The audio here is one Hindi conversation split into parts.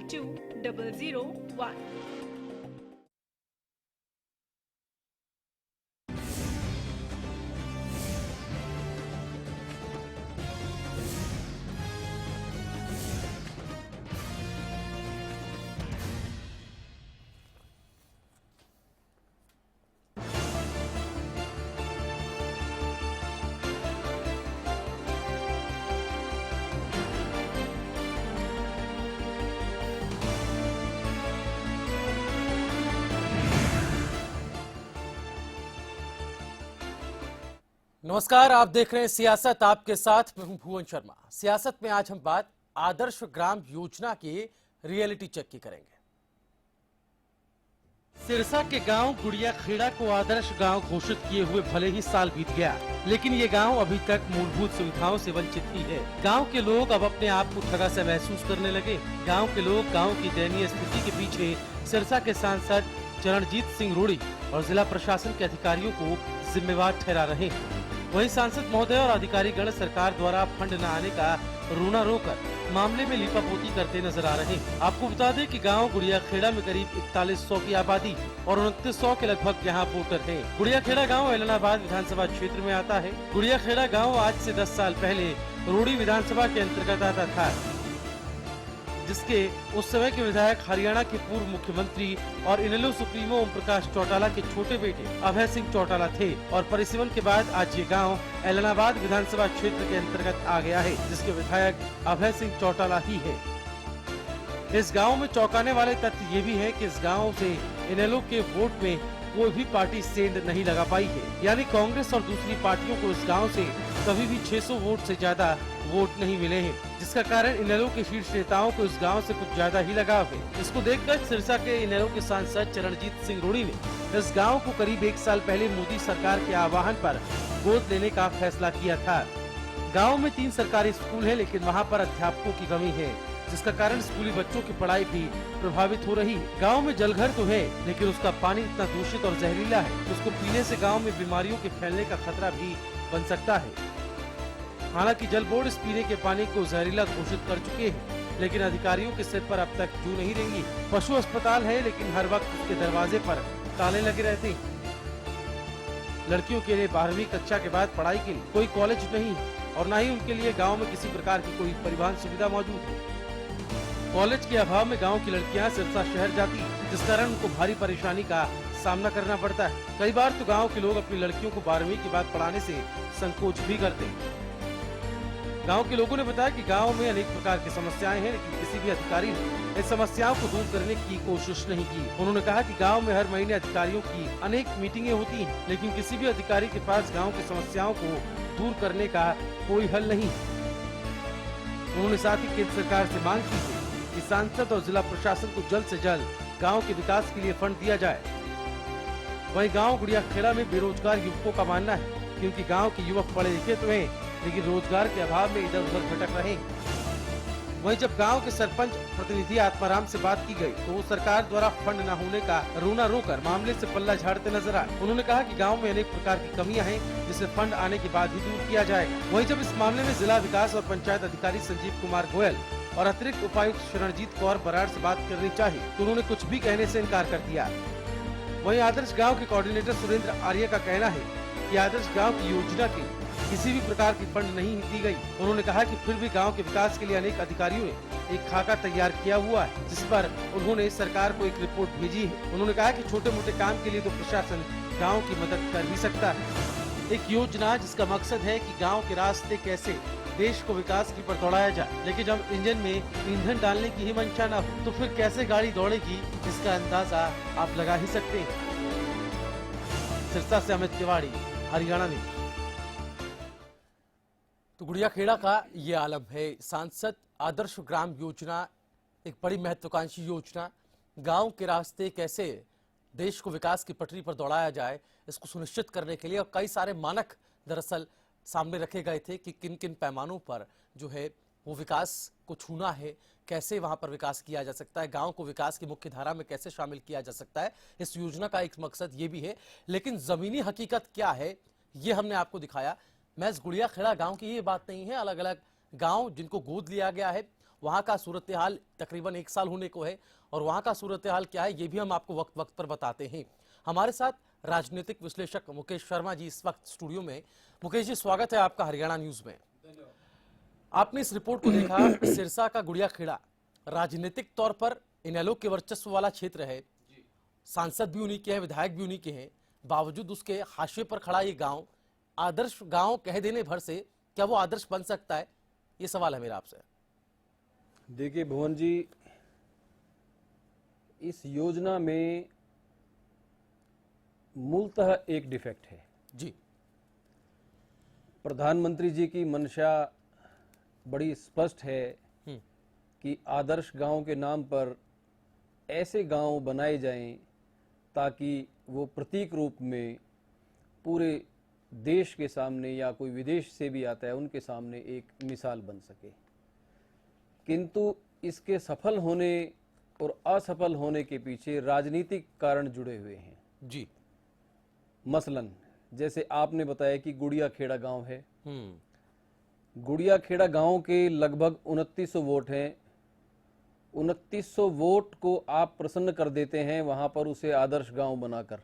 522001। नमस्कार, आप देख रहे हैं सियासत, आपके साथ मैं हूं भुवन शर्मा। सियासत में आज हम बात आदर्श ग्राम योजना की रियलिटी चेक की करेंगे। सिरसा के गांव गुड़िया खेड़ा को आदर्श गांव घोषित किए हुए भले ही साल बीत गया, लेकिन ये गांव अभी तक मूलभूत सुविधाओं से वंचित ही है। गांव के लोग अब अपने आप को ठगा सा महसूस करने लगे। गांव के लोग गांव की दयनीय स्थिति के पीछे सिरसा के सांसद चरणजीत सिंह रूड़ी और जिला प्रशासन के अधिकारियों को जिम्मेवार ठहरा रहे हैं। वहीं सांसद महोदय और अधिकारीगण सरकार द्वारा फंड न आने का रोना रोकर मामले में लीपापोती करते नजर आ रहे हैं। आपको बता दें कि गांव गुड़िया खेड़ा में करीब 4100 की आबादी और 2900 के लगभग यहां वोटर हैं। गुड़िया खेड़ा गांव एलनाबाद विधानसभा क्षेत्र में आता है। गुड़िया खेड़ा गांव आज से 10 साल पहले रोड़ी विधानसभा के अंतर्गत आता था, जिसके उस समय के विधायक हरियाणा के पूर्व मुख्यमंत्री और इनेलो सुप्रीमो ओम प्रकाश चौटाला के छोटे बेटे अभय सिंह चौटाला थे। और परिसीमन के बाद आज ये गांव एलनाबाद विधानसभा क्षेत्र के अंतर्गत आ गया है, जिसके विधायक अभय सिंह चौटाला ही है। इस गांव में चौंकाने वाले तथ्य ये भी है कि इस गांव से इनेलो के वोट में कोई भी पार्टी सेंध नहीं लगा पाई है, यानी कांग्रेस और दूसरी पार्टियों को इस गांव से कभी भी 600 वोट से ज्यादा वोट नहीं मिले हैं, जिसका कारण इनेलो के शीर्ष नेताओं को इस गांव से कुछ ज्यादा ही लगाव है। इसको देखकर सिरसा के इनेलो के सांसद चरणजीत सिंह रूड़ी ने इस गांव को करीब 1 साल पहले मोदी सरकार के आह्वान पर गोद लेने का फैसला किया था। गाँव में 3 सरकारी स्कूल है, लेकिन वहाँ पर अध्यापकों की कमी है, जिसका कारण स्कूली बच्चों की पढ़ाई भी प्रभावित हो रही है। गांव में जलघर तो है, लेकिन उसका पानी इतना दूषित और जहरीला है, उसको पीने से गांव में बीमारियों के फैलने का खतरा भी बन सकता है। हालांकि जल बोर्ड इस पीने के पानी को जहरीला घोषित कर चुके हैं, लेकिन अधिकारियों के सिर पर अब तक जू नहीं रेंगी। पशु अस्पताल है, लेकिन हर वक्त उसके दरवाजे पर ताले लगे रहते हैं। लड़कियों के लिए 12वीं कक्षा के बाद पढ़ाई के लिए कोई कॉलेज नहीं और न ही उनके लिए गाँव में किसी प्रकार की कोई परिवहन सुविधा मौजूद है। कॉलेज के अभाव में गांव की लड़कियां सिरसा शहर जाती हैं, जिस कारण उनको भारी परेशानी का सामना करना पड़ता है। कई बार तो गांव के लोग अपनी लड़कियों को 12वीं के बाद पढ़ाने से संकोच भी करते हैं। गांव के लोगों ने बताया कि गांव में अनेक प्रकार की समस्याएं हैं, लेकिन किसी भी अधिकारी ने इस समस्याओं को दूर करने की कोशिश नहीं की। उन्होंने कहा कि गांव में हर महीने अधिकारियों की अनेक मीटिंगें होती हैं, लेकिन किसी भी अधिकारी के पास गाँव की समस्याओं को दूर करने का कोई हल नहीं। उन्होंने साथ ही केंद्र सरकार से मांग की कि सांसद और जिला प्रशासन को जल्द से जल्द गांव के विकास के लिए फंड दिया जाए। वहीं गांव गुड़िया खेड़ा में बेरोजगार युवकों का मानना है कि उनकी गांव के युवक पढ़े लिखे तो हैं, लेकिन रोजगार के अभाव में इधर उधर भटक रहे हैं। वहीं जब गांव के सरपंच प्रतिनिधि आत्माराम से बात की गई, तो वो सरकार द्वारा फंड न होने का रोना रोकर मामले से पल्ला झाड़ते नजर आए। उन्होंने कहा कि गांव में अनेक प्रकार की कमियां हैं, जिसे फंड आने के बाद ही दूर किया जाएगा। वहीं जब इस मामले में जिला विकास और पंचायत अधिकारी संजीव कुमार गोयल और अतिरिक्त उपायुक्त शरणजीत कौर बराड़ से बात करनी चाहिए, तो उन्होंने कुछ भी कहने से इनकार कर दिया। वहीं आदर्श गांव के कोऑर्डिनेटर सुरेंद्र आर्य का कहना है कि आदर्श गांव की योजना की किसी भी प्रकार की फंड नहीं दी गई। उन्होंने कहा कि फिर भी गांव के विकास के लिए अनेक अधिकारियों ने एक खाका तैयार किया हुआ है, जिस पर उन्होंने सरकार को एक रिपोर्ट भेजी है। उन्होंने कहा कि छोटे मोटे काम के लिए तो प्रशासन गाँव की मदद कर भी सकता है। एक योजना जिसका मकसद है कि गाँव के रास्ते कैसे देश को विकास की पर दौड़ाया जाए, लेकिन जब इंजन में ईंधन डालने की ही मंशा न हो, तो फिर कैसे गाड़ी दौड़ेगी, इसका अंदाजा आप लगा ही सकते हैं। सिरसा से अमित तिवारी, हरियाणा न्यूज। तो गुड़िया खेड़ा का ये आलम है। सांसद आदर्श ग्राम योजना एक बड़ी महत्वाकांक्षी योजना, गांव के रास्ते कैसे देश को विकास की पटरी पर दौड़ाया जाए, इसको सुनिश्चित करने के लिए और कई सारे मानक दरअसल सामने रखे गए थे कि किन किन पैमानों पर जो है वो विकास को छूना है, कैसे वहां पर विकास किया जा सकता है, गांव को विकास की मुख्य धारा में कैसे शामिल किया जा सकता है। इस योजना का एक मकसद ये भी है, लेकिन जमीनी हकीकत क्या है ये हमने आपको दिखाया। महज गुड़िया खेड़ा गांव की ये बात नहीं है, अलग अलग गांव जिनको गोद लिया गया है वहां का सूरत हाल तकरीबन 1 साल होने को है और वहां का सूरत हाल क्या है ये भी हम आपको वक्त वक्त पर बताते हैं। हमारे साथ राजनीतिक विश्लेषक मुकेश शर्मा जी इस वक्त स्टूडियो में। मुकेश जी, स्वागत है आपका हरियाणा न्यूज में। आपने इस रिपोर्ट को देखा, सिरसा का गुड़िया खेड़ा राजनीतिक तौर पर इनेलो के वर्चस्व वाला क्षेत्र है, सांसद भी उन्हीं के हैं, विधायक भी उन्हीं के हैं, बावजूद उसके हाशिए पर खड़ा ये गांव आदर्श गांव कह देने भर से क्या वो आदर्श बन सकता है, ये सवाल है मेरा आपसे। देखिए भुवन जी, इस योजना में मूलतः एक डिफेक्ट है जी। प्रधानमंत्री जी की मंशा बड़ी स्पष्ट है कि आदर्श गांव के नाम पर ऐसे गांव बनाए जाएं ताकि वो प्रतीक रूप में पूरे देश के सामने या कोई विदेश से भी आता है उनके सामने एक मिसाल बन सके। किंतु इसके सफल होने और असफल होने के पीछे राजनीतिक कारण जुड़े हुए हैं जी। मसलन जैसे आपने बताया कि गुड़िया खेड़ा गांव है। गुड़िया खेड़ा गांव के लगभग 2900 वोट हैं। 2900 वोट को आप प्रसन्न कर देते हैं वहां पर उसे आदर्श गांव बनाकर,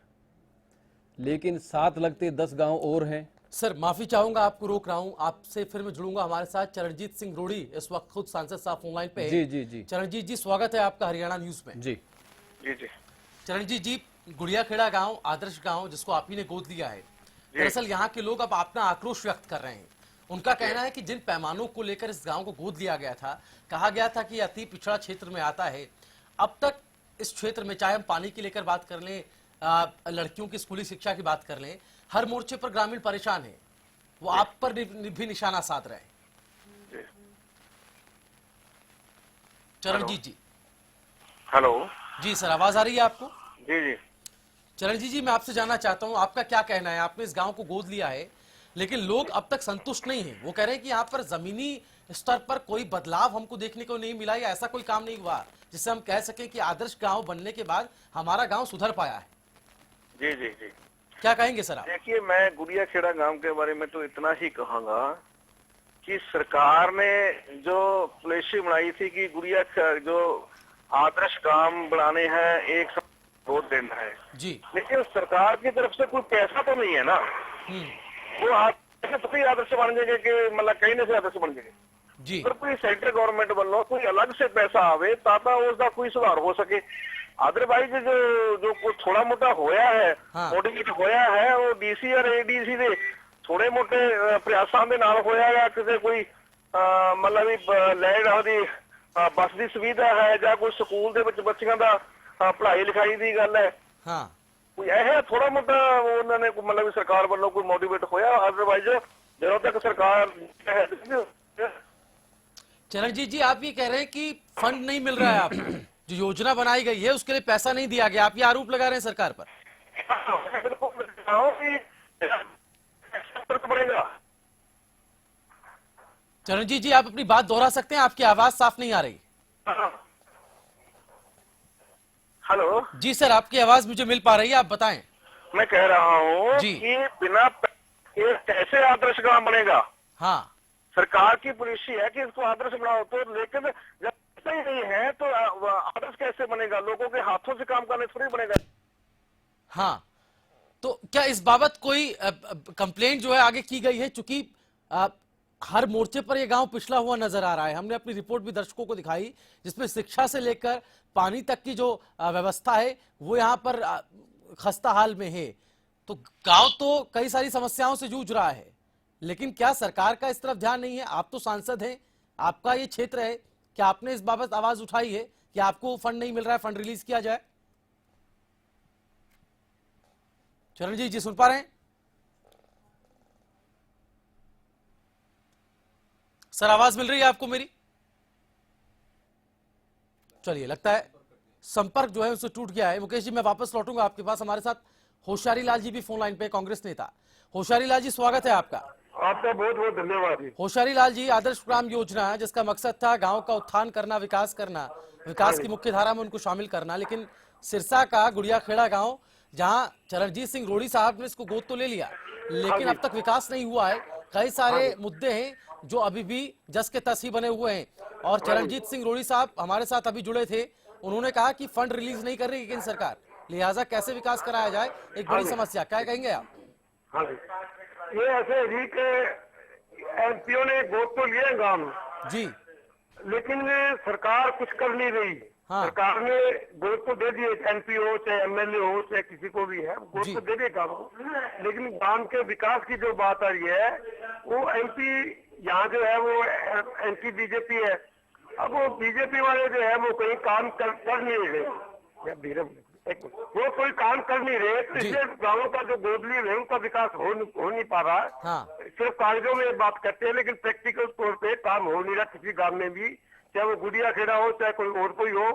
लेकिन साथ लगते 10 गांव और हैं। सर माफी चाहूंगा, आपको रोक रहा हूं, आपसे फिर मैं जुड़ूंगा। हमारे साथ चरणजीत सिंह रोड़ी इस वक्त खुद सांसद साहब ऑनलाइन पे है। जी जी जी। चरणजीत जी, स्वागत है आपका हरियाणा न्यूज में। जी जी जी। चरणजीत जी, गुड़िया खेड़ा गांव आदर्श गांव जिसको आप ही ने गोद लिया है, दरअसल यहाँ के लोग अब अपना आक्रोश व्यक्त कर रहे हैं। उनका कहना है कि जिन पैमानों को लेकर इस गांव को गोद लिया गया था, कहा गया था कि अति पिछड़ा क्षेत्र में आता है, अब तक इस क्षेत्र में चाहे हम पानी की लेकर बात कर लें, लड़कियों की स्कूली शिक्षा की बात कर लें, हर मोर्चे पर ग्रामीण परेशान है। वो आप पर भी निशाना साध रहे हैं। चरणजीत जी। हेलो जी सर, आवाज आ रही है आपको? जी जी। चरणजीत जी, मैं आपसे जानना चाहता हूं आपका क्या कहना है। आपने इस गांव को गोद लिया है, लेकिन लोग अब तक संतुष्ट नहीं हैं। वो कह रहे हैं कि यहाँ पर जमीनी स्तर पर कोई बदलाव हमको देखने को नहीं मिला या ऐसा कोई काम नहीं हुआ जिससे हम कह सकें कि आदर्श गांव बनने के बाद हमारा गांव सुधर पाया है। जी जी जी। क्या कहेंगे सर आप? देखिए, मैं गुड़िया खेड़ा गांव के बारे में तो इतना ही कहूंगा कि सरकार ने जो पॉलिसी बनाई थी कि गुड़िया जो आदर्श गांव बनाने हैं, एक वोट देना है जी, लेकिन सरकार की तरफ से कोई पैसा तो नहीं है ना। वो आदर्श बन जाएंगे कि मतलब कहीं ना से आदर्श बन जाएंगे जी। अगर कोई सेंट्रल गवर्नमेंट वालों कोई अलग से पैसा आवे ताकि उसका कोई सुधार हो सके। अदरवाइज जो थोड़ा मोटा होया है, मोटिवेट होया है, वो डीसी और एडीसी ਦੇ ਥੋੜੇ ਮੋਟੇ ਪ੍ਰਯਾਸਾਂ ਦੇ ਨਾਲ ਹੋਇਆ ਜਾਂ ਕਿਸੇ ਕੋਈ ਮਤਲਬ ਵੀ ਲੈਂਡ ਉਹਦੀ ਬੱਸ ਦੀ ਸੁਵਿਧਾ ਹੈ ਜਾਂ ਕੋਈ ਸਕੂਲ ਦੇ ਵਿੱਚ ਬੱਚਿਆਂ ਦਾ ਪੜ੍ਹਾਈ ਲਿਖਾਈ ਦੀ ਗੱਲ ਹੈ। हाँ, ਕੋਈ ਇਹ ਥੋੜਾ ਮੋਟਾ ਉਹਨਾਂ ਨੇ ਮਤਲਬ ਵੀ ਸਰਕਾਰ ਵੱਲੋਂ ਕੋਈ ਮੋटिवेट ਹੋਇਆ। अदरवाइज ਜਦੋਂ तक सरकार चरणजीत जी, आप ये कह रहे हैं कि फंड नहीं मिल रहा है आपको, जो योजना बनाई गई है उसके लिए पैसा नहीं दिया गया, आप ये आरोप लगा रहे हैं सरकार पर। चरणजीत जी, आप अपनी बात दोहरा सकते हैं, आपकी आवाज साफ नहीं आ रही। हेलो जी सर, आपकी आवाज मुझे मिल पा रही है, आप बताएं। मैं कह रहा हूँ कि बिना ये कैसे आदर्श गांव बनेगा। हाँ, सरकार की पॉलिसी है कि इसको आदर्श बनाओ, तो लेकिन जब ऐसा ही नहीं है तो आदर्श कैसे बनेगा? लोगों के हाथों से काम करने थोड़ी बनेगा। हाँ, तो क्या इस बाबत कोई कंप्लेंट जो है आगे की गई है? चूंकि हर मोर्चे पर यह गांव पिछड़ा हुआ नजर आ रहा है। हमने अपनी रिपोर्ट भी दर्शकों को दिखाई जिसमें शिक्षा से लेकर पानी तक की जो व्यवस्था है वो यहाँ पर खस्ता हाल में है। तो गांव तो कई सारी समस्याओं से जूझ रहा है, लेकिन क्या सरकार का इस तरफ ध्यान नहीं है? आप तो सांसद हैं, आपका ये क्षेत्र है, क्या आपने इस बाबत आवाज उठाई है कि आपको फंड नहीं मिल रहा है, फंड रिलीज किया जाए? चरणजीत जी, सुन पा रहे हैं सर? आवाज मिल रही है आपको मेरी? चलिए, लगता है संपर्क जो है उससे टूट गया है। मुकेश जी, मैं वापस लौटूंगा आपके पास। हमारे साथ होशियारी लाल जी भी फोन लाइन पे, कांग्रेस नेता। होशियारी लाल जी, स्वागत है आपका। आपका बहुत बहुत धन्यवाद। होशियारी लाल जी, आदर्श ग्राम योजना है जिसका मकसद था गांव का उत्थान करना, विकास करना, विकास की मुख्य धारा में उनको शामिल करना, लेकिन सिरसा का गुड़िया खेड़ा गांव जहां चरणजीत सिंह रोड़ी साहब ने इसको गोद तो ले लिया, लेकिन अब तक विकास नहीं हुआ है। कई सारे मुद्दे हैं जो अभी भी जस के तस ही बने हुए हैं। और चरणजीत सिंह रोड़ी साहब हमारे साथ अभी जुड़े थे, उन्होंने कहा कि फंड रिलीज नहीं कर रही केंद्र सरकार, लिहाजा कैसे विकास कराया जाए, एक बड़ी समस्या। क्या कहेंगे आप? हाँ जी, ये ऐसे ही कि एमपीओ ने वोट तो लिए गांव में जी, लेकिन सरकार कुछ कर नहीं रही। हाँ। सरकार ने वोट तो दे दिए, एमपी हो चाहे एमएलए हो चाहे किसी को भी है, वोट जी। तो दे दिए गांव को, लेकिन गांव के विकास की जो बात आ रही है वो एमपी यहाँ जो है वो एंटी बीजेपी है। अब वो बीजेपी वाले जो है वो कहीं काम कर नहीं रहे, वो कोई काम कर नहीं रहे, तो इसलिए गाँवों का जो गोद लिए है उनका विकास हो नहीं पा रहा। हाँ। सिर्फ कागजों में बात करते हैं लेकिन प्रैक्टिकल तौर पे काम हो नहीं रहा किसी गांव में भी, चाहे वो गुड़िया खेड़ा हो चाहे कोई और कोई हो।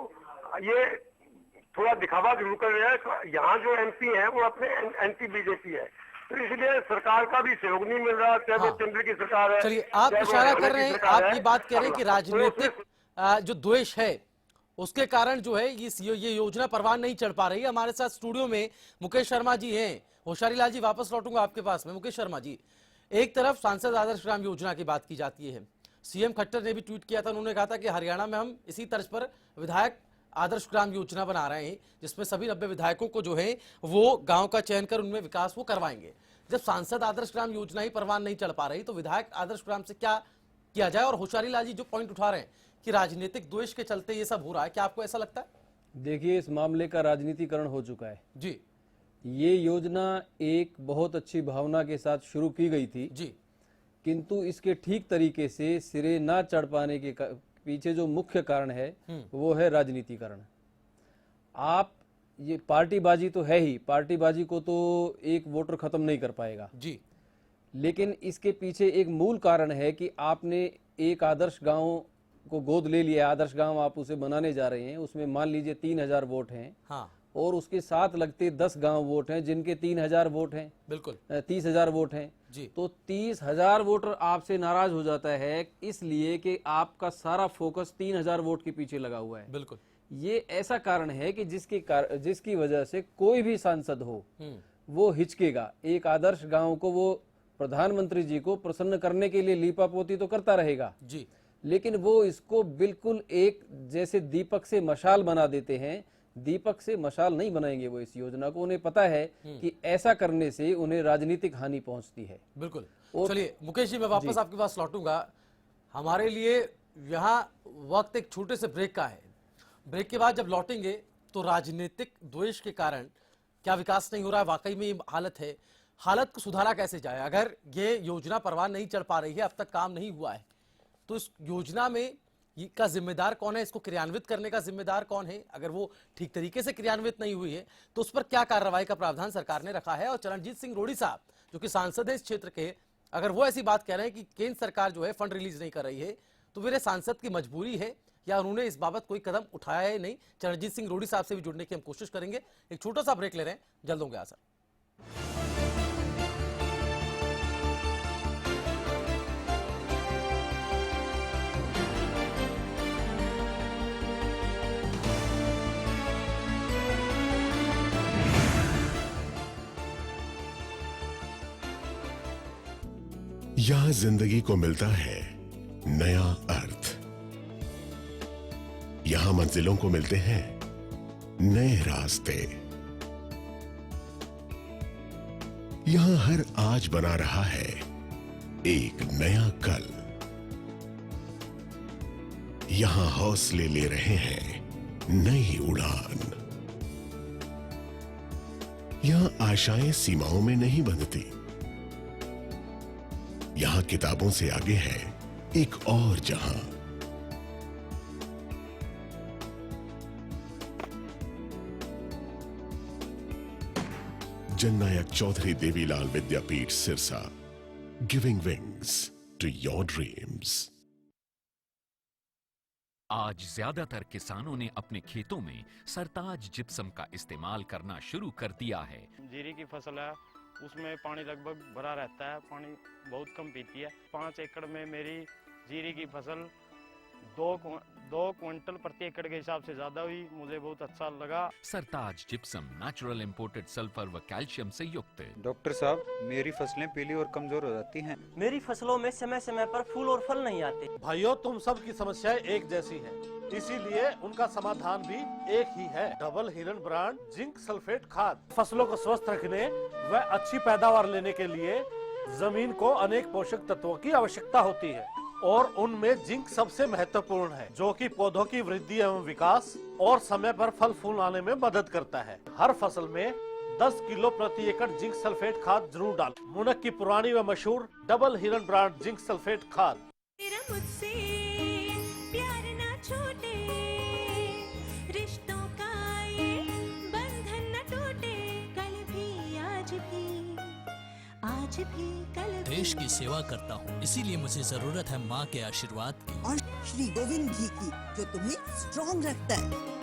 ये थोड़ा दिखावा जरूर कर रहा है। यहाँ जो एमपी है वो अपने एंटी बीजेपी है, तो इसलिए सरकार का भी सहयोग नहीं मिल रहा, चाहे वो केंद्र की सरकार है। चलिए, आप इशारा कर रहे हैं, आप ये बात कह रहे हैं कि राजनीतिक जो द्वेष है उसके कारण जो है ये योजना परवान नहीं चढ़ पा रही है। हमारे साथ स्टूडियो में मुकेश शर्मा जी हैं। होशियारी लाल जी, वापस लौटूंगा आपके पास में। मुकेश शर्मा जी, एक तरफ सांसद आदर्श ग्राम योजना की बात की जाती है, सीएम खट्टर ने भी ट्वीट किया था, उन्होंने कहा था कि हरियाणा में हम इसी तर्ज पर विधायक आदर्श ग्राम योजना बना रहे हैं, जिसमें सभी 90 विधायकों को जो है वो गांव का चयन कर उनमें विकास वो करवाएंगे। जब सांसद आदर्श ग्राम योजना ही परवान नहीं चढ़ पा रही तो विधायक आदर्श ग्राम से क्या किया जाए? और होशियारी लाल जी जो पॉइंट उठा रहे हैं कि राजनीतिक द्वेष के चलते ये सब हो रहा है, क्या आपको ऐसा लगता है? देखिए, इस मामले का राजनीतिकरण हो चुका है जी। ये योजना एक बहुत अच्छी भावना के साथ शुरू की गई थी जी, किंतु इसके ठीक तरीके से सिरे ना चढ़ पाने के पीछे जो मुख्य कारण है वो है राजनीतिकरण। आप ये पार्टीबाजी तो है ही, पार्टीबाजी को तो एक वोटर खत्म नहीं कर पाएगा जी, लेकिन इसके पीछे एक मूल कारण है कि आपने एक आदर्श गांव को गोद ले लिया। आदर्श गांव आप उसे बनाने जा रहे हैं, उसमें मान लीजिए 3000 वोट हैं। हाँ, और उसके साथ लगते 10 गांव वोट हैं जिनके 3000 वोट हैं, बिल्कुल 30,000 वोट हैं जी। तो 30,000 वोटर आपसे नाराज हो जाता है इसलिए कि आपका सारा फोकस 3000 वोट के पीछे लगा हुआ है। बिल्कुल, ये ऐसा कारण है कि जिसकी वजह से कोई भी सांसद हो वो हिचकेगा। एक आदर्श गांव को वो प्रधानमंत्री जी को प्रसन्न करने के लिए लीपापोती तो करता रहेगा जी, लेकिन वो इसको बिल्कुल एक जैसे दीपक से मशाल बना देते हैं। दीपक से मशाल नहीं बनाएंगे वो इस योजना को, उन्हें पता है कि ऐसा करने से उन्हें राजनीतिक हानि पहुंचती है। बिल्कुल। चलिए मुकेश जी, मैं वापस आपके पास लौटूंगा। हमारे लिए यहाँ वक्त एक छोटे से ब्रेक का है। ब्रेक के बाद जब लौटेंगे तो राजनीतिक द्वेष के कारण क्या विकास नहीं हो रहा है, वाकई में ये हालत है, हालत को सुधारा कैसे जाए? अगर ये योजना परवान नहीं चढ़ पा रही है, अब तक काम नहीं हुआ है, तो इस योजना में का जिम्मेदार कौन है? इसको क्रियान्वित करने का जिम्मेदार कौन है? अगर वो ठीक तरीके से क्रियान्वित नहीं हुई है तो उस पर क्या कार्रवाई का प्रावधान सरकार ने रखा है? और चरणजीत सिंह रोड़ी साहब जो कि सांसद है इस क्षेत्र के, अगर वो ऐसी बात कह रहे हैं कि केंद्र सरकार जो है फंड रिलीज नहीं कर रही है, तो मेरे सांसद की मजबूरी है या उन्होंने इस बाबत कोई कदम उठाया है नहीं? चरणजीत सिंह रोड़ी साहब से भी जुड़ने की हम कोशिश करेंगे। एक छोटा सा ब्रेक ले रहे हैं, जल्द होंगे आसर। यहां जिंदगी को मिलता है नया अर्थ। यहां मंजिलों को मिलते हैं नए रास्ते। यहां हर आज बना रहा है एक नया कल। यहां हौसले ले रहे हैं नई उड़ान। यहां आशाएं सीमाओं में नहीं बंधती। यहां किताबों से आगे है एक और जहां। Jannayak Chaudhary Devilal Vidyapeeth Sirsa, giving wings to your dreams. आज ज्यादातर किसानों ने अपने खेतों में सरताज जिप्सम का इस्तेमाल करना शुरू कर दिया है। जीरी की फसल है, उसमें पानी लगभग भरा रहता है, पानी बहुत कम पीती है। 5 एकड़ में मेरी जीरी की फसल दो क्विंटल प्रति एकड़ के हिसाब से ज्यादा हुई, मुझे बहुत अच्छा लगा। सरताज जिप्सम नेचुरल इंपोर्टेड सल्फर व कैल्शियम से युक्त। डॉक्टर साहब, मेरी फसलें पीली और कमजोर हो जाती हैं। मेरी फसलों में समय समय पर फूल और फल नहीं आते। भाइयों, तुम सब की समस्याएं एक जैसी हैं, इसीलिए उनका समाधान भी एक ही है। डबल हिरन ब्रांड जिंक सल्फेट खाद फसलों को स्वस्थ रखने व अच्छी पैदावार लेने के लिए जमीन को अनेक पोषक तत्वों की आवश्यकता होती है और उनमें जिंक सबसे महत्वपूर्ण है, जो कि पौधों की वृद्धि एवं विकास और समय पर फल फूल आने में मदद करता है। हर फसल में 10 किलो प्रति एकड़ जिंक सल्फेट खाद जरूर डालें। मुनक की पुरानी व मशहूर डबल हिरन ब्रांड जिंक सल्फेट खाद। तेरा मुझसे प्यार ना छूटे, रिश्तों का ये बंधन न टूटे, कल भी आज भी कल भी। देश की सेवा करता हूँ, इसीलिए मुझे जरूरत है माँ के आशीर्वाद की और श्री गोविंद घी की, जो तुम्हें स्ट्रॉन्ग रखता है।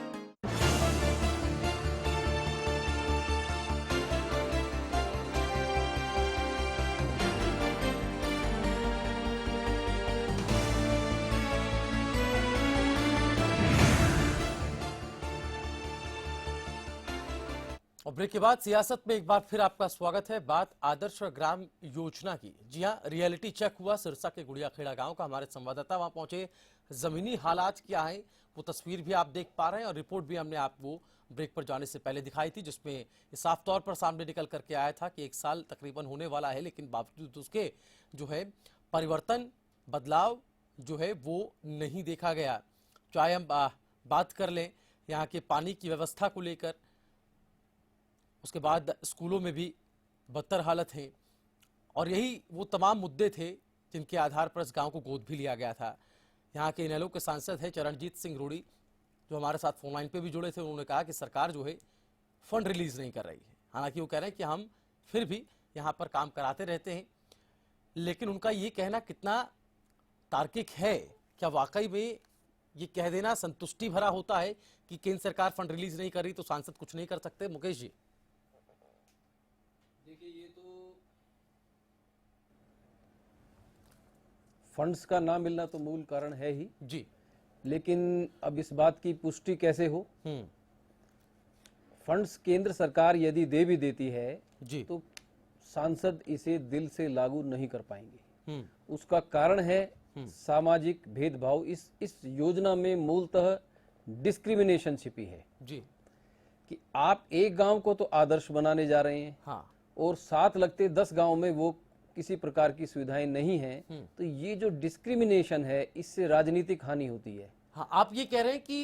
और ब्रेक के बाद सियासत में एक बार फिर आपका स्वागत है। बात आदर्श ग्राम योजना की। जी हां, रियलिटी चेक हुआ सिरसा के गुड़िया खेड़ा गांव का। हमारे संवाददाता वहां पहुंचे, जमीनी हालात क्या है वो तस्वीर भी आप देख पा रहे हैं और रिपोर्ट भी हमने आपको ब्रेक पर जाने से पहले दिखाई थी, जिसमें साफ तौर पर सामने निकल करके आया था कि 1 साल तकरीबन होने वाला है, लेकिन बावजूद उसके जो है परिवर्तन बदलाव जो है वो नहीं देखा गया। चाहे हम बात कर लें यहाँ के पानी की व्यवस्था को लेकर, उसके बाद स्कूलों में भी बदतर हालत है, और यही वो तमाम मुद्दे थे जिनके आधार पर इस गांव को गोद भी लिया गया था। यहाँ के इनेलो के सांसद हैं चरणजीत सिंह रोड़ी, जो हमारे साथ फोन लाइन पे भी जुड़े थे। उन्होंने कहा कि सरकार जो है फंड रिलीज नहीं कर रही है। हालांकि वो कह रहे हैं कि हम फिर भी यहाँ पर काम कराते रहते हैं, लेकिन उनका ये कहना कितना तार्किक है? क्या वाकई में ये कह देना संतुष्टि भरा होता है कि केंद्र सरकार फंड रिलीज नहीं कर रही तो सांसद कुछ नहीं कर सकते? मुकेश जी, देखिए, ये तो फंड्स का ना मिलना तो मूल कारण है ही जी, लेकिन अब इस बात की पुष्टि कैसे हो? फंड्स केंद्र सरकार यदि दे भी देती है जी, तो सांसद इसे दिल से लागू नहीं कर पाएंगे। उसका कारण है सामाजिक भेदभाव। इस योजना में मूलतः डिस्क्रिमिनेशन छिपी है जी, कि आप एक गांव को तो आदर्श बनाने जा रहे हैं, हाँ, और साथ लगते 10 गांव में वो किसी प्रकार की सुविधाएं नहीं हैं, तो ये जो डिस्क्रिमिनेशन है इससे राजनीतिक हानि होती है। हाँ, आप ये कह रहे हैं कि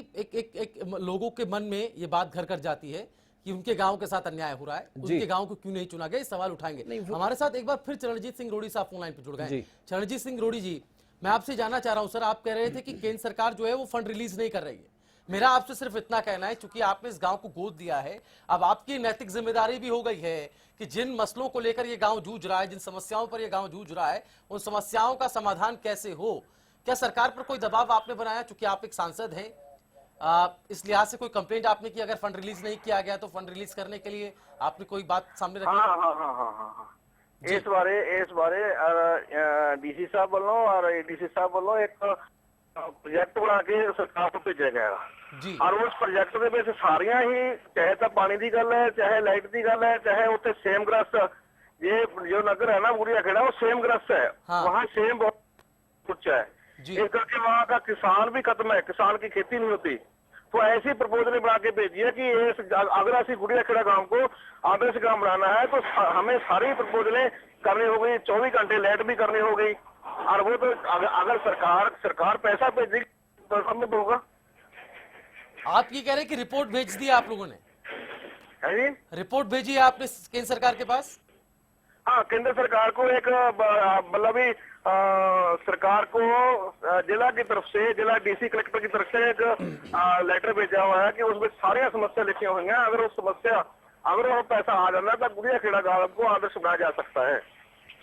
एक लोगों के मन में ये बात घर कर जाती है कि उनके गांव के साथ अन्याय हो रहा है, उनके गांव को क्यों नहीं चुना गया, इस सवाल उठाएंगे। हमारे साथ एक बार फिर चरणजीत सिंह रोड़ी साहब फोन लाइन पे जुड़ गए। चरणजीत सिंह रोड़ी जी, मैं आपसे जानना चाह रहा हूं सर, आप कह रहे थे कि केंद्र सरकार जो है वो फंड रिलीज नहीं कर रही है। मेरा आपसे सिर्फ इतना कहना है, चूंकि आपने इस गांव को गोद दिया है, अब आपकी नैतिक जिम्मेदारी भी हो गई है कि जिन मसलों को लेकर ये गांव जूझ रहा है, जिन समस्याओं पर ये गांव जूझ रहा है, उन समस्याओं का समाधान कैसे हो। क्या सरकार पर कोई दबाव आपने बनाया? चूंकि आप एक सांसद हैं, इस लिहाज से कोई कंप्लेंट आपने की? अगर फंड रिलीज नहीं किया गया तो फंड रिलीज करने के लिए आपने कोई बात सामने रखी? हाँ। इस बारे डीसी साहब बोलो और एडीसी साहब बोलो एक प्रोजेक्ट बना के सरकार को भेजा गया जी, और उस प्रोजेक्ट ਦੇ ਵਿੱਚ ਸਾਰੀਆਂ ਹੀ, ਚਾਹੇ ਤਾਂ ਪਾਣੀ ਦੀ ਗੱਲ ਹੈ, ਚਾहे ਲਾਈਟ ਦੀ ਗੱਲ है, चाहे ਉੱਥੇ सेम ग्रस्त, ये जो नगर है ना गुड़िया खेड़ा, वो सेम ग्रस्त है। हाँ। वहाँ सेम बहुत कुछ है, इस करके वहाँ का किसान भी खत्म है, किसान की खेती नहीं होती। तो ऐसी प्रपोजल बना के भेजी है कि अगर ऐसी गुड़िया खेड़ा गांव को आदर्श गांव बनाना है तो हमें सारी प्रपोजलें करनी हो गई, 24 घंटे लाइट भी करनी हो गई, और वो तो अगर सरकार पैसा भेजेगी तो सब होगा। आप ये कह रहे हैं कि रिपोर्ट भेज दी आप लोगों ने? है जी, रिपोर्ट भेजी है आपने केंद्र सरकार के पास? हाँ, केंद्र सरकार को एक मतलब सरकार को जिला की तरफ से, जिला डीसी कलेक्टर की तरफ से एक लेटर भेजा हुआ है कि उसमें सारी समस्या लिखी हुई हैं। अगर वो पैसा आ जाना तो गुड़िया खेड़ा गांव को आदर्श बनाया जा सकता है।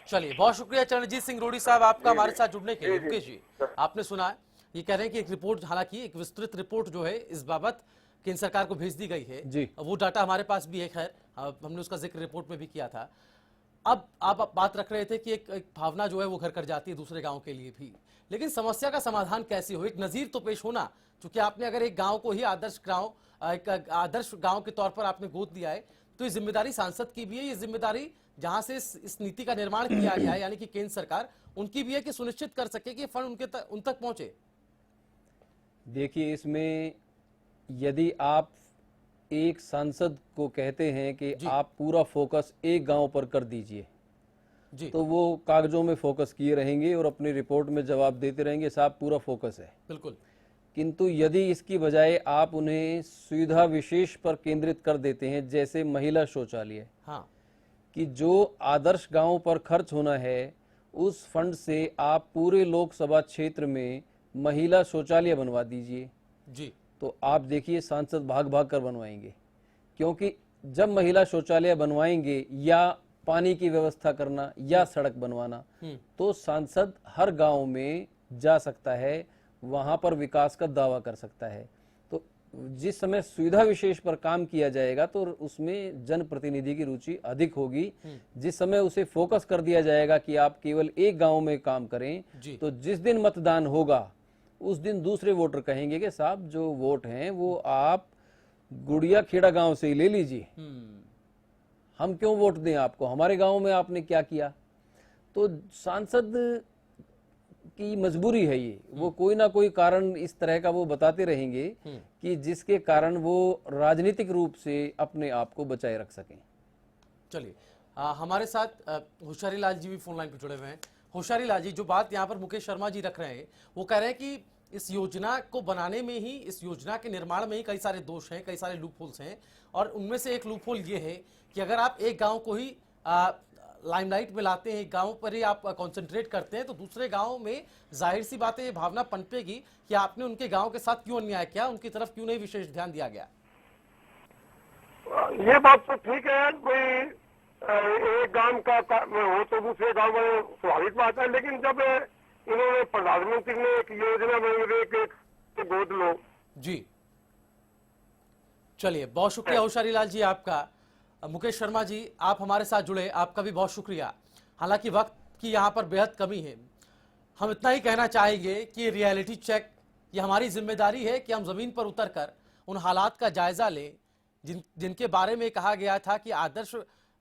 चलिए, बहुत शुक्रिया चरणजीत सिंह रोड़ी साहब आपका हमारे साथ जुड़ने के लिए। मुकेश जी, आपने सुना है, ये कह रहे हैं कि एक रिपोर्ट, हालांकि एक विस्तृत रिपोर्ट जो है इस बाबत केंद्र सरकार को भेज दी गई है जी, वो डाटा हमारे पास भी है, खैर हमने उसका जिक्र रिपोर्ट में भी किया था। अब आप बात रख रहे थे कि एक भावना जो है वो घर कर जाती है दूसरे गांव के लिए भी, लेकिन समस्या का समाधान कैसे हो? एक नजीर तो पेश होना, क्योंकि आपने अगर एक गांव को ही एक आदर्श गांव के तौर पर आपने गोद लिया है, तो ये जिम्मेदारी सांसद की भी है, ये जिम्मेदारी जहां से इस नीति का निर्माण किया गया है यानी कि केंद्र सरकार, उनकी भी है कि सुनिश्चित कर सके कि फंड उन तक पहुंचे। देखिए, इसमें यदि आप एक सांसद को कहते हैं कि आप पूरा फोकस एक गांव पर कर दीजिए, तो वो कागजों में फोकस किए रहेंगे और अपनी रिपोर्ट में जवाब देते रहेंगे, साहब पूरा फोकस है। बिल्कुल। किंतु यदि इसकी बजाय आप उन्हें सुविधा विशेष पर केंद्रित कर देते हैं, जैसे महिला शौचालय, हाँ, कि जो आदर्श गांव पर खर्च होना है उस फंड से आप पूरे लोकसभा क्षेत्र में महिला शौचालय बनवा दीजिए जी, तो आप देखिए सांसद भाग भाग कर बनवाएंगे, क्योंकि जब महिला शौचालय बनवाएंगे या पानी की व्यवस्था करना या सड़क बनवाना, तो सांसद हर गांव में जा सकता है, वहां पर विकास का दावा कर सकता है। तो जिस समय सुविधा विशेष पर काम किया जाएगा तो उसमें जनप्रतिनिधि की रुचि अधिक होगी। जिस समय उसे फोकस कर दिया जाएगा कि आप केवल एक गांव में काम करें, तो जिस दिन मतदान होगा उस दिन दूसरे वोटर कहेंगे कि साहब जो वोट हैं वो आप गुड़िया खेड़ा गांव से ही ले लीजिए, हम क्यों वोट दें आपको, हमारे गांव में आपने क्या किया। तो सांसद की मजबूरी है ये, वो कोई ना कोई कारण इस तरह का वो बताते रहेंगे कि जिसके कारण वो राजनीतिक रूप से अपने आप को बचाए रख सकें। चलिए, हमारे साथ होशियारी लाल जी भी फोन लाइन पर जुड़े हुए हैं। होशियारी लाल जी, जो बात यहाँ पर मुकेश शर्मा जी रख रहे हैं, वो कह रहे हैं कि इस योजना को बनाने में ही, इस योजना के निर्माण में ही कई सारे दोष हैं, कई सारे लूपहोल्स हैं, और उनमें से एक लूपहोल ये है कि अगर आप एक गांव को ही लाइमलाइट में लाते हैं, एक गांव पर ही आप कंसंट्रेट करते हैं, तो दूसरे गांव में जाहिर सी बात है ये भावना पनपेगी कि आपने उनके गांव के साथ क्यों अन्याय किया, उनकी तरफ क्यों नहीं विशेष ध्यान दिया गया। ये बात तो ठीक है, कोई एक गांव का हो तो दूसरे गांव में स्वाभाविक बात है, लेकिन जब इन्होंने प्रधानमंत्री ने एक योजना में गोद लो जी। चलिए, बहुत शुक्रिया होशियारी लाल जी आपका। मुकेश शर्मा जी, आप हमारे साथ जुड़े, आपका भी बहुत शुक्रिया। हालांकि वक्त की यहाँ पर बेहद कमी है, हम इतना ही कहना चाहेंगे कि रियलिटी चेक ये हमारी जिम्मेदारी है कि हम जमीन पर उतरकर उन हालात का जायजा लें जिनके बारे में कहा गया था कि आदर्श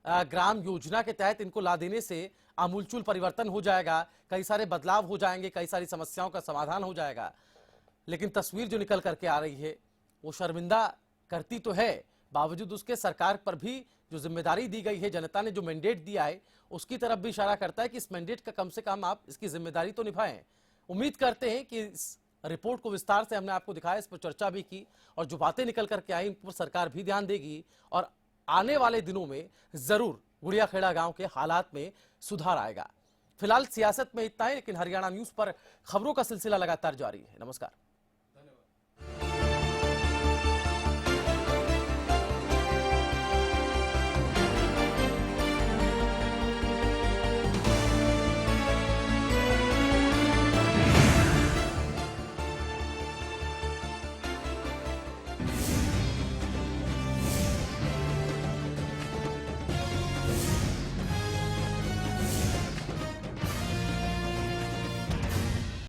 ग्राम योजना के तहत इनको ला देने से आमूलचूल परिवर्तन हो जाएगा, कई सारे बदलाव हो जाएंगे, कई सारी समस्याओं का समाधान हो जाएगा। लेकिन तस्वीर जो निकल करके आ रही है वो शर्मिंदा करती तो है, बावजूद उसके सरकार पर भी जो जिम्मेदारी दी गई है, जनता ने जो मैंडेट दिया है उसकी तरफ भी इशारा करता है कि इस मैंडेट का कम से कम आप इसकी जिम्मेदारी तो निभाएं। उम्मीद करते हैं कि इस रिपोर्ट को विस्तार से हमने आपको दिखाया, इस पर चर्चा भी की, और जो बातें निकल करके आई उन पर सरकार भी ध्यान देगी और आने वाले दिनों में जरूर गुड़िया खेड़ा गांव के हालात में सुधार आएगा। फिलहाल सियासत में इतना ही, लेकिन हरियाणा न्यूज पर खबरों का सिलसिला लगातार जारी है। नमस्कार।